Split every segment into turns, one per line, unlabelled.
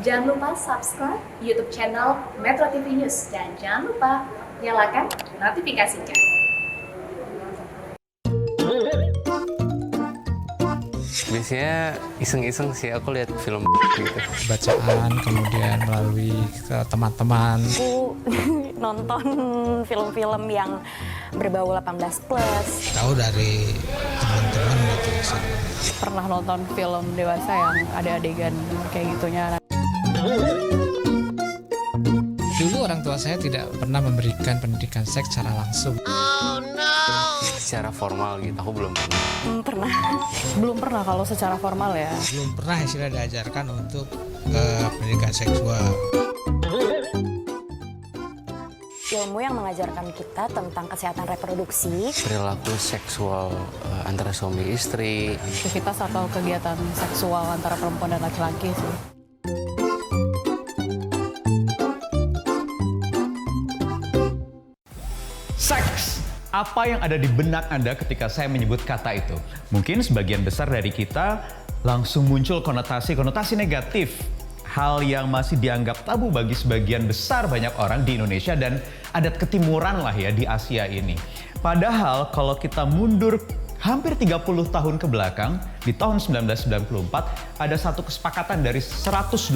Jangan lupa subscribe YouTube channel Metro TV News dan jangan lupa nyalakan notifikasinya.
Biasanya iseng-iseng sih aku lihat film gitu.
Bacaan, kemudian melalui ke teman-teman.
Aku nonton film-film yang berbau 18+.
Tahu dari teman-teman gitu sih.
Pernah nonton film dewasa yang ada adegan kayak gitunya.
Dulu orang tua saya tidak pernah memberikan pendidikan seks secara langsung.
Secara formal gitu, aku belum pernah.
Pernah.
Belum pernah kalau secara formal ya.
Belum pernah istilah diajarkan untuk pendidikan seksual.
Ilmu yang mengajarkan kita tentang kesehatan reproduksi.
Perilaku seksual antara suami istri.
Aktivitas atau kegiatan seksual antara perempuan dan laki-laki sih.
Seks. Apa yang ada di benak Anda ketika saya menyebut kata itu? Mungkin sebagian besar dari kita langsung muncul konotasi negatif. Hal yang masih dianggap tabu bagi sebagian besar banyak orang di Indonesia dan adat ketimuran lah ya di Asia ini. Padahal kalau kita mundur hampir 30 tahun ke belakang, di tahun 1994 ada satu kesepakatan dari 184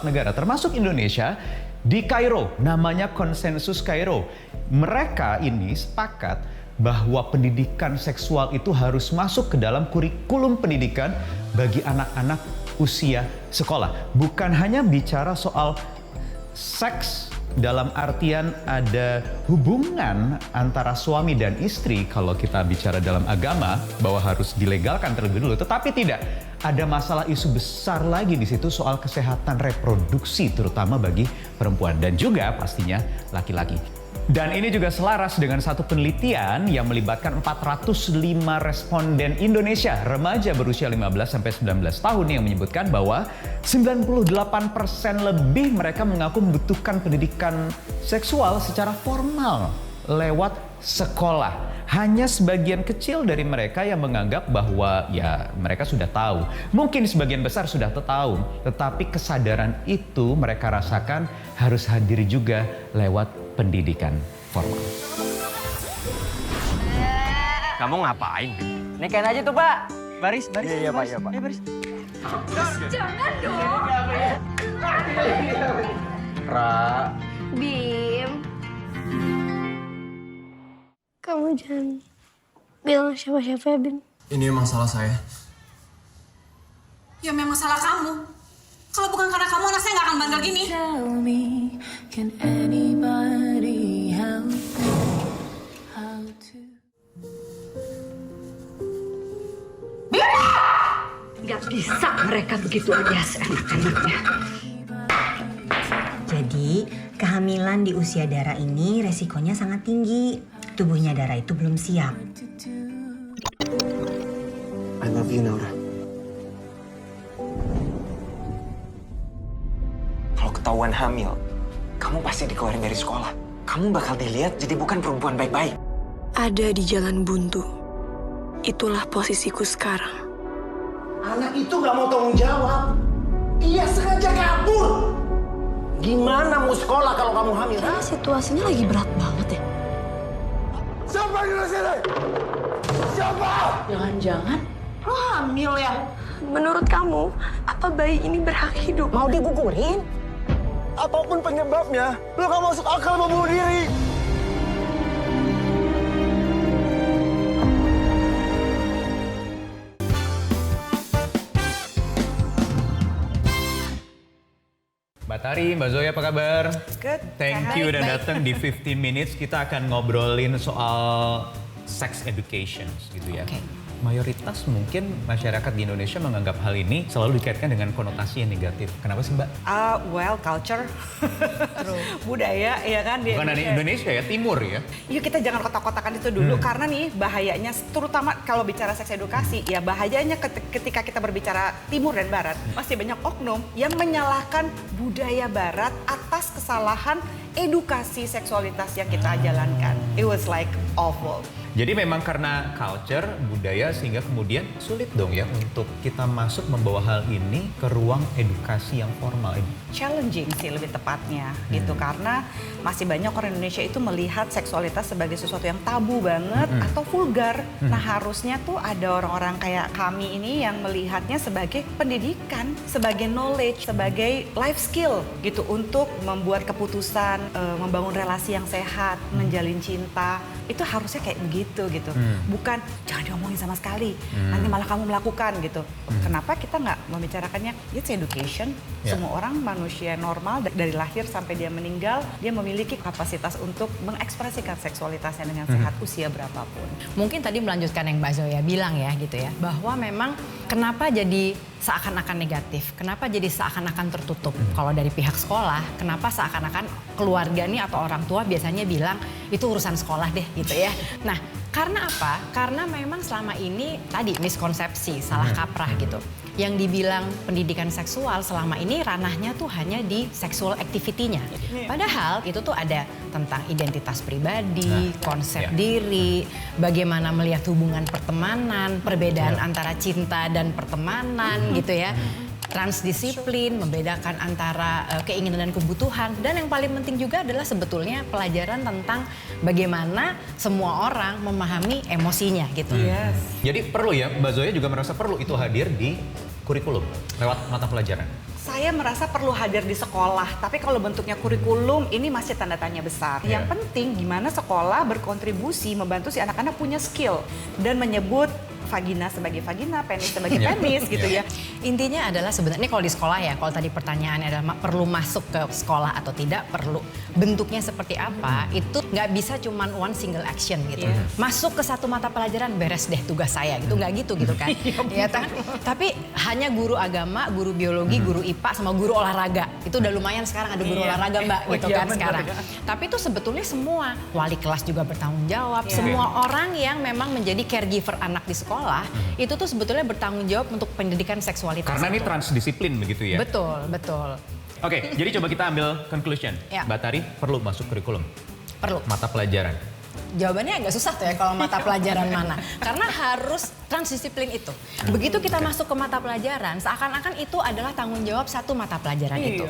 negara termasuk Indonesia di Kairo, namanya Konsensus Kairo. Mereka ini sepakat bahwa pendidikan seksual itu harus masuk ke dalam kurikulum pendidikan bagi anak-anak usia sekolah. Bukan hanya bicara soal seks dalam artian ada hubungan antara suami dan istri kalau kita bicara dalam agama bahwa harus dilegalkan terlebih dulu, tetapi tidak. Ada masalah isu besar lagi di situ soal kesehatan reproduksi terutama bagi perempuan dan juga pastinya laki-laki. Dan ini juga selaras dengan satu penelitian yang melibatkan 405 responden Indonesia remaja berusia 15-19 tahun yang menyebutkan bahwa 98% lebih mereka mengaku membutuhkan pendidikan seksual secara formal lewat sekolah. Hanya sebagian kecil dari mereka yang menganggap bahwa ya mereka sudah tahu. Mungkin sebagian besar sudah tahu, tetapi kesadaran itu mereka rasakan harus hadir juga lewat pendidikan formal.
Kamu ngapain?
Nikahin aja tuh, Pak.
Baris.
Iya, Pak. Iya, Pak.
Baris.
Jangan dong.
Ra.
Bim, kamu jangan bilang siapa-siapa ya, Bim.
Ini emang salah saya.
Ya memang salah kamu. Kalau bukan karena kamu, anak saya nggak akan bandel gini.
Gak bisa mereka begitu aja seenak-enaknya.
Jadi, kehamilan di usia Dara ini resikonya sangat tinggi. Tubuhnya Dara itu belum siap.
I love you, Naura. Kalau ketahuan hamil, kamu pasti dikeluarin dari sekolah. Kamu bakal dilihat jadi bukan perempuan baik-baik.
Ada di jalan buntu. Itulah posisiku sekarang.
Anak itu gak mau tanggung jawab. Dia sengaja kabur. Gimana mau sekolah kalau kamu hamil?
Kayaknya situasinya lagi berat banget ya.
Siapa yang di sini? Siapa?
Jangan-jangan lo hamil ya?
Menurut kamu, apa bayi ini berhak hidup?
Mau digugurin? Apapun penyebabnya, lo gak masuk akal mau bunuh diri.
Mbak Tari, Mbak Zoya apa kabar?
Good.
Thank you udah datang di 15 Minutes. Kita akan ngobrolin soal sex education gitu ya. Mayoritas mungkin masyarakat di Indonesia menganggap hal ini selalu dikaitkan dengan konotasi yang negatif. Kenapa sih Mbak?
Well, culture, budaya, ya kan di
Bukan hanya Indonesia ya, Timur ya.
Yuk kita jangan kotak-kotakan itu dulu karena nih bahayanya, terutama kalau bicara seks edukasi, ya bahayanya ketika kita berbicara Timur dan Barat, masih banyak oknum yang menyalahkan budaya Barat atau atas kesalahan edukasi seksualitas yang kita jalankan. It was like awful.
Jadi memang karena culture, budaya, sehingga kemudian sulit dong ya untuk kita masuk membawa hal ini ke ruang edukasi yang formal ini.
Challenging sih lebih tepatnya gitu, karena masih banyak orang Indonesia itu melihat seksualitas sebagai sesuatu yang tabu banget atau vulgar. Nah harusnya tuh ada orang-orang kayak kami ini yang melihatnya sebagai pendidikan, sebagai knowledge, sebagai life skill gitu untuk membuat keputusan, membangun relasi yang sehat, menjalin cinta. Itu harusnya kayak begitu gitu. Bukan jangan diomongin sama sekali, nanti malah kamu melakukan gitu. Kenapa kita nggak membicarakannya? It's education. Semua orang manusia normal dari lahir sampai dia meninggal, dia memiliki kapasitas untuk mengekspresikan seksualitasnya dengan sehat usia berapapun.
Mungkin tadi melanjutkan yang Mbak Zoya bilang ya gitu ya, bahwa memang kenapa jadi seakan-akan negatif, kenapa jadi seakan-akan tertutup. Kalau dari pihak sekolah, kenapa seakan-akan keluarga nih atau orang tua biasanya bilang itu urusan sekolah deh gitu ya. Nah karena apa? Karena memang selama ini tadi miskonsepsi, salah kaprah gitu. Yang dibilang pendidikan seksual selama ini ranahnya tuh hanya di sexual activity-nya. Padahal itu tuh ada tentang identitas pribadi, konsep diri, bagaimana melihat hubungan pertemanan, perbedaan antara cinta dan pertemanan gitu ya. Transdisiplin, membedakan antara keinginan dan kebutuhan. Dan yang paling penting juga adalah sebetulnya pelajaran tentang bagaimana semua orang memahami emosinya gitu.
Jadi perlu ya, Mbak Zoya juga merasa perlu itu hadir di kurikulum lewat mata pelajaran.
Saya merasa perlu hadir di sekolah, tapi kalau bentuknya kurikulum ini masih tanda tanya besar. Yang penting gimana sekolah berkontribusi membantu si anak-anak punya skill dan menyebut vagina sebagai vagina, penis sebagai penis gitu ya.
Intinya adalah sebenarnya kalau di sekolah ya, kalau tadi pertanyaannya adalah perlu masuk ke sekolah atau tidak, perlu. Bentuknya seperti apa, itu nggak bisa cuman one single action gitu. Masuk ke satu mata pelajaran, beres deh tugas saya gitu, nggak gitu kan. Ya kan? Tapi hanya guru agama, guru biologi, guru IPA, sama guru olahraga. Itu udah lumayan sekarang ada guru olahraga Mbak gitu kan sekarang. Tapi itu sebetulnya semua, wali kelas juga bertanggung jawab, semua orang yang memang menjadi caregiver anak di sekolah, itu tuh sebetulnya bertanggung jawab untuk pendidikan seksualitas.
Karena ini transdisiplin begitu ya?
Betul.
Oke, jadi coba kita ambil conclusion. Mbak Tari, perlu masuk kurikulum?
Perlu.
Mata pelajaran?
Jawabannya agak susah tuh ya kalau mata pelajaran mana. Karena harus transdisiplin itu. Begitu kita masuk ke mata pelajaran, seakan-akan itu adalah tanggung jawab satu mata pelajaran itu.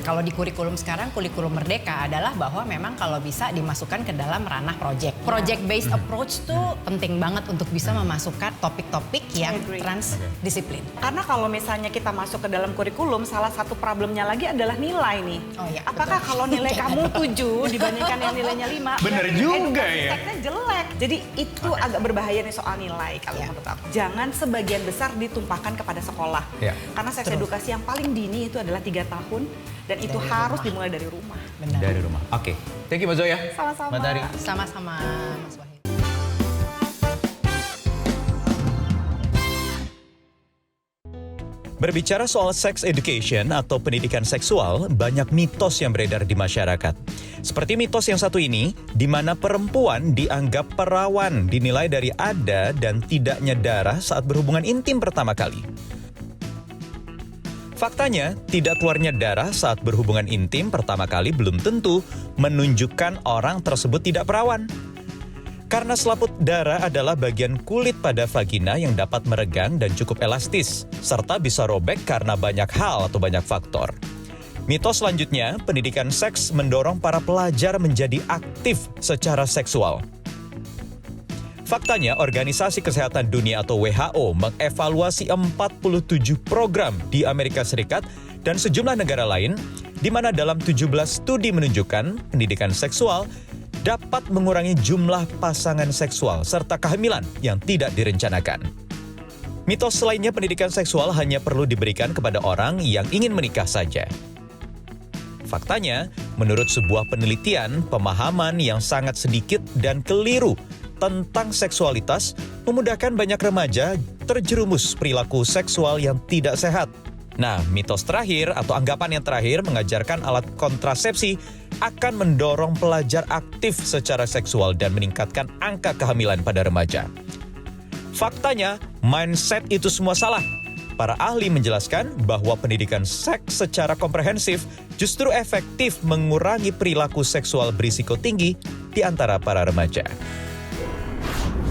Kalau di kurikulum sekarang, kurikulum Merdeka adalah bahwa memang kalau bisa dimasukkan ke dalam ranah project. Project based approach tuh penting banget untuk bisa memasukkan topik-topik yang transdisiplin.
Karena kalau misalnya kita masuk ke dalam kurikulum, salah satu problemnya lagi adalah nilai nih. Apakah kalau nilai kamu 7 dibandingkan yang nilainya 5?
Bener juga ya.
Seksnya jelek. Jadi itu agak berbahaya nih soal nilai kalau menurut aku. Jangan sebagian besar ditumpahkan kepada sekolah. Karena seks edukasi yang paling dini itu adalah 3 tahun dan itu harus dimulai dari rumah.
Dari rumah. Oke. Thank you Mbak Zoya.
Sama-sama.
Mbak Tari.
Sama-sama Mas Wahid.
Berbicara soal sex education atau pendidikan seksual, banyak mitos yang beredar di masyarakat. Seperti mitos yang satu ini, di mana perempuan dianggap perawan, dinilai dari ada dan tidaknya darah saat berhubungan intim pertama kali. Faktanya, tidak keluarnya darah saat berhubungan intim pertama kali belum tentu menunjukkan orang tersebut tidak perawan. Karena selaput darah adalah bagian kulit pada vagina yang dapat meregang dan cukup elastis, serta bisa robek karena banyak hal atau banyak faktor. Mitos selanjutnya, pendidikan seks mendorong para pelajar menjadi aktif secara seksual. Faktanya, Organisasi Kesehatan Dunia atau WHO mengevaluasi 47 program di Amerika Serikat dan sejumlah negara lain, di mana dalam 17 studi menunjukkan pendidikan seksual dapat mengurangi jumlah pasangan seksual serta kehamilan yang tidak direncanakan. Mitos lainnya, pendidikan seksual hanya perlu diberikan kepada orang yang ingin menikah saja. Faktanya, menurut sebuah penelitian, pemahaman yang sangat sedikit dan keliru tentang seksualitas memudahkan banyak remaja terjerumus perilaku seksual yang tidak sehat. Nah, mitos terakhir atau anggapan yang terakhir mengajarkan alat kontrasepsi akan mendorong pelajar aktif secara seksual dan meningkatkan angka kehamilan pada remaja. Faktanya, mindset itu semua salah. para ahli menjelaskan bahwa pendidikan seks secara komprehensif justru efektif mengurangi perilaku seksual berisiko tinggi di antara para remaja.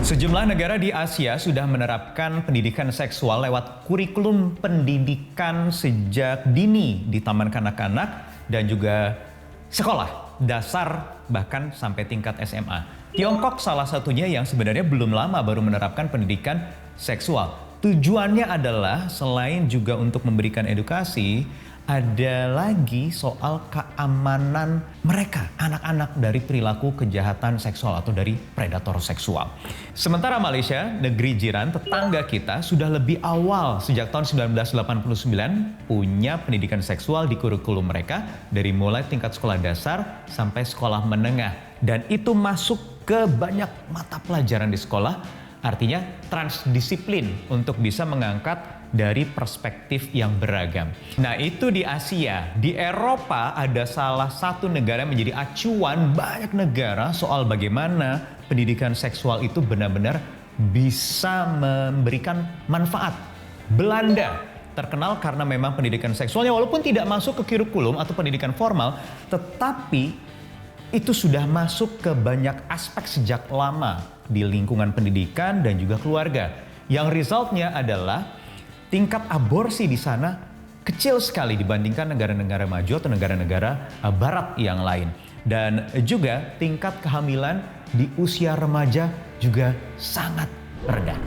Sejumlah negara di Asia sudah menerapkan pendidikan seksual lewat kurikulum pendidikan sejak dini di taman kanak-kanak dan juga sekolah dasar bahkan sampai tingkat SMA. Tiongkok salah satunya yang sebenarnya belum lama baru menerapkan pendidikan seksual. Tujuannya adalah selain juga untuk memberikan edukasi, ada lagi soal keamanan mereka, anak-anak dari perilaku kejahatan seksual atau dari predator seksual. Sementara Malaysia, negeri jiran tetangga kita sudah lebih awal sejak tahun 1989 punya pendidikan seksual di kurikulum mereka dari mulai tingkat sekolah dasar sampai sekolah menengah. Dan itu masuk ke banyak mata pelajaran di sekolah, artinya transdisiplin untuk bisa mengangkat dari perspektif yang beragam. Nah itu di Asia. Di Eropa ada salah satu negara yang menjadi acuan banyak negara soal bagaimana pendidikan seksual itu benar-benar bisa memberikan manfaat. Belanda terkenal karena memang pendidikan seksualnya walaupun tidak masuk ke kurikulum atau pendidikan formal, tetapi itu sudah masuk ke banyak aspek sejak lama di lingkungan pendidikan dan juga keluarga. Yang resultnya adalah tingkat aborsi di sana kecil sekali dibandingkan negara-negara maju atau negara-negara barat yang lain. Dan juga tingkat kehamilan di usia remaja juga sangat rendah.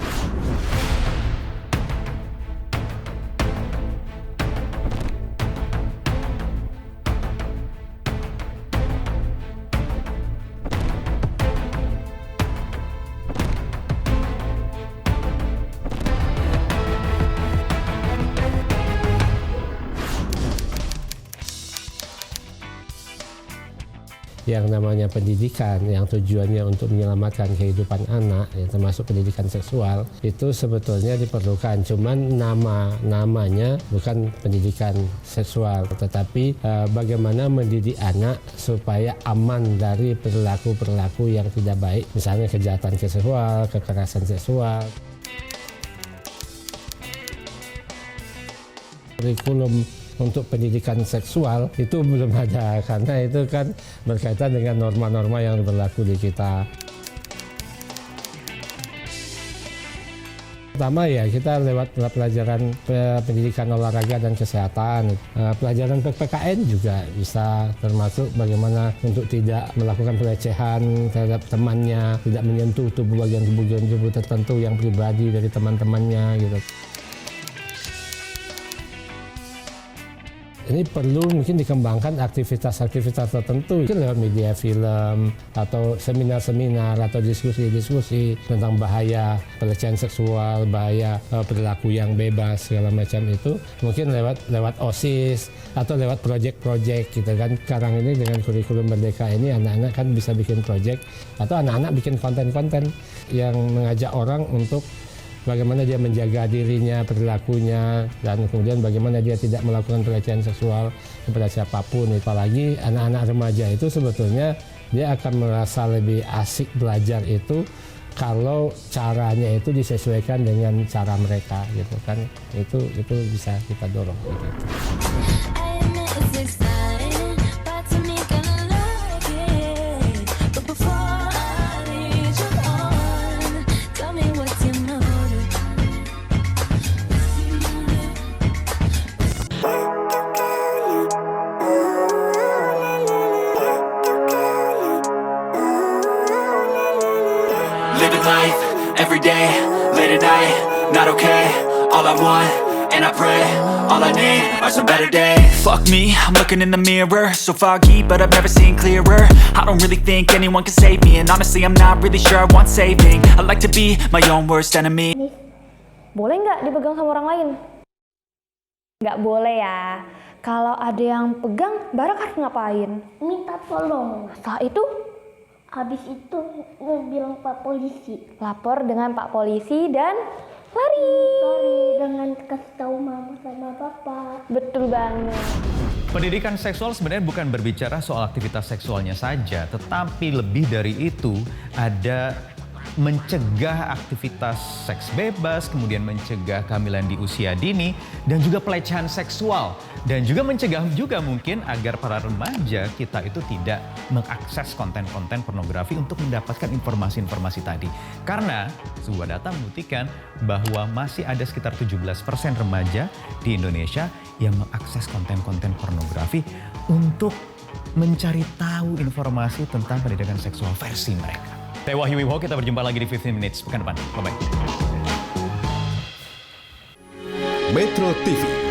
Yang namanya pendidikan yang tujuannya untuk menyelamatkan kehidupan anak, ya, termasuk pendidikan seksual, itu sebetulnya diperlukan. Cuman namanya bukan pendidikan seksual, tetapi bagaimana mendidik anak supaya aman dari perilaku-perilaku yang tidak baik, misalnya kejahatan seksual, kekerasan seksual. Kurikulum untuk pendidikan seksual itu belum ada, karena itu kan berkaitan dengan norma-norma yang berlaku di kita. Pertama ya kita lewat pelajaran pendidikan olahraga dan kesehatan. Pelajaran PPKN juga bisa termasuk bagaimana untuk tidak melakukan pelecehan terhadap temannya, tidak menyentuh bagian tubuh tertentu yang pribadi dari teman-temannya gitu. Ini perlu mungkin dikembangkan aktivitas-aktivitas tertentu, mungkin lewat media film atau seminar-seminar atau diskusi-diskusi tentang bahaya pelecehan seksual, bahaya perilaku yang bebas segala macam itu, mungkin lewat OSIS atau lewat proyek-proyek gitu kan. Sekarang ini dengan kurikulum Merdeka ini anak-anak kan bisa bikin proyek atau anak-anak bikin konten-konten yang mengajak orang untuk bagaimana dia menjaga dirinya, perilakunya, dan kemudian bagaimana dia tidak melakukan pelecehan seksual kepada siapapun. Apalagi anak-anak remaja itu sebetulnya dia akan merasa lebih asik belajar itu kalau caranya itu disesuaikan dengan cara mereka gitu kan. Itu bisa kita dorong gitu.
Life every day, late at night, not okay. All I want, and I pray, all I need are some better days.
Fuck me, I'm looking in the mirror, so foggy, but I've never seen clearer. I don't really think anyone can save me, and honestly, I'm not really sure I want saving. I like to be my own worst enemy.
Boleh nggak dipegang sama orang lain? Nggak boleh ya. Kalau ada yang pegang, Barak harus ngapain?
Minta tolong.
Setelah itu?
Habis itu bilang Pak Polisi.
Lapor dengan Pak Polisi dan lari
dengan kasih tahu mama sama papa.
Betul banget.
Pendidikan seksual sebenarnya bukan berbicara soal aktivitas seksualnya saja, tetapi lebih dari itu ada mencegah aktivitas seks bebas, kemudian mencegah kehamilan di usia dini, dan juga pelecehan seksual. Dan juga mencegah juga mungkin agar para remaja kita itu tidak mengakses konten-konten pornografi untuk mendapatkan informasi-informasi tadi. Karena sebuah data membuktikan bahwa masih ada sekitar 17% remaja di Indonesia yang mengakses konten-konten pornografi untuk mencari tahu informasi tentang pendidikan seksual versi mereka. Saya Wahyu Wibowo, kita berjumpa lagi di 15 Minutes pekan depan. Bye-bye.
Metro TV.